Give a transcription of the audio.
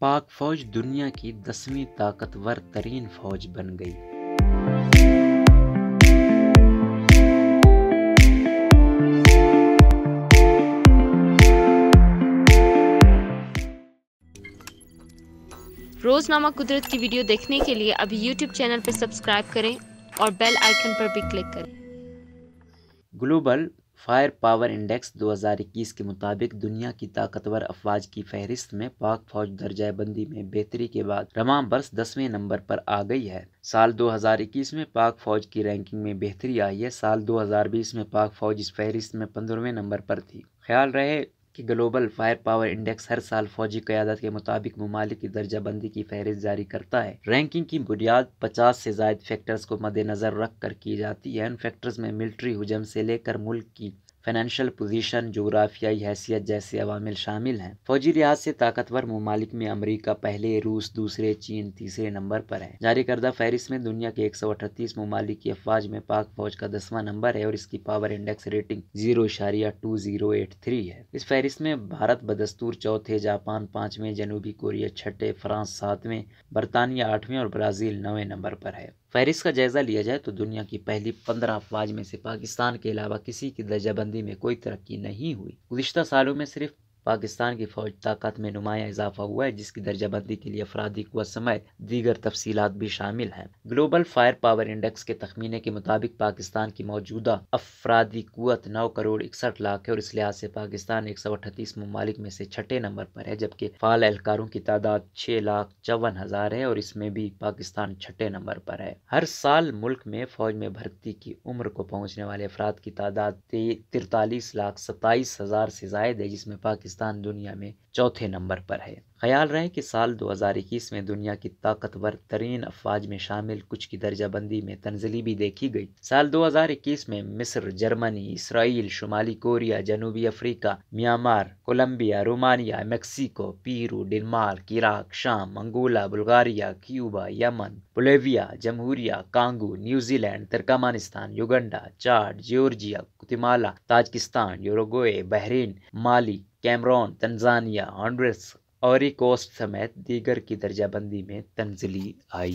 پاک فوج دنیا کی 10ویں طاقتور ترین فوج بن گئی۔ روزنامہ قدرت کی ویڈیو دیکھنے کے لیے ابھی یوٹیوب چینل پر سبسکرائب کریں اور بیل آئیکن پر بھی کلک کریں۔ گلوبل فائر پاور انڈیکس 2021 کے مطابق دنیا کی طاقتور افواج کی فہرست میں پاک فوج درجہ بندی میں بہتری کے بعد رواں برس 10ویں نمبر پر آ گئی ہے۔ سال 2021 میں پاک فوج کی رینکنگ میں بہتری آئی ہے۔ سال 2020 میں پاک فوج اس فہرست میں 15ویں نمبر پر تھی۔ خیال رہے کہ گلوبل فائر پاور انڈیکس ہر سال فوجی قیادت کے مطابق ممالک کی درجہ بندی کی فہرست جاری کرتا ہے۔ رینکنگ کی بنیاد 50 سے زائد فیکٹرز کو مد نظر رکھ کر کی جاتی ہے۔ ان فیکٹرز میں ملٹری حجم سے لے کر ملک کی فائنینشیل پوزیشن، جغرافیائی حیثیت جیسے عوامل شامل ہیں۔ فوجی لحاظ سے طاقتور ممالک میں امریکہ پہلے، روس دوسرے، چین تیسرے نمبر پر ہے۔ جاری کردہ فہرست میں دنیا کے 138 ممالک کی افواج میں پاک فوج کا 10واں نمبر ہے اور اس کی پاور انڈیکس ریٹنگ 0.2083 ہے۔ اس فہرست میں بھارت بدستور چوتھے، جاپان 5ویں، جنوبی کوریا 6، فرانس 7ویں، برطانیہ 8ویں اور برازیل 9ویں نمبر پر ہے۔ فہرست کا جائزہ لیا جائے تو دنیا کی پہلی 15 افواج میں سے پاکستان کے علاوہ کسی کی درجہ بندی میں کوئی ترقی نہیں ہوئی۔ گزشتہ سالوں میں صرف پاکستان کی فوج طاقت میں نمایاں اضافہ ہوا ہے، جس کی درجہ بندی کے لیے افرادی قوت سمیت دیگر تفصیلات بھی شامل ہیں۔ گلوبل فائر پاور انڈیکس کے تخمینے کے مطابق پاکستان کی موجودہ افرادی قوت 9.61 کروڑ ہے اور اس لحاظ سے پاکستان 138 ممالک میں سے 6 نمبر پر ہے، جبکہ فعال اہلکاروں کی تعداد 6,54,000 ہے اور اس میں بھی پاکستان 6 نمبر پر ہے۔ ہر سال ملک میں فوج میں بھرتی کی عمر کو پہنچنے والے افراد کی تعداد 43,27,000 سے زائد ہے، جس میں پاکستان دنیا میں چوتھے نمبر پر ہے۔ خیال رہے کہ سال 2021 میں دنیا کی طاقتور ترین افواج میں شامل کچھ کی درجہ بندی میں تنزلی بھی دیکھی گئی۔ سال 2021 میں مصر، جرمنی، اسرائیل، شمالی کوریا، جنوبی افریقہ، Myanmar, Colombia, Romania, Mexico, Peru, Denmark, Iraq, شام، Angola, Bulgaria, Cuba, Yemen, Bolivia, جمہوریہ Congo, New Zealand, Turkmenistan, Uganda, Chad, Georgia, Guatemala, Tajikistan, Uruguay, Bahrain, Mali, Cameroon, Tanzania, Honduras, Ivory Coast سمیت دیگر کی درجہ بندی میں تنزلی آئی۔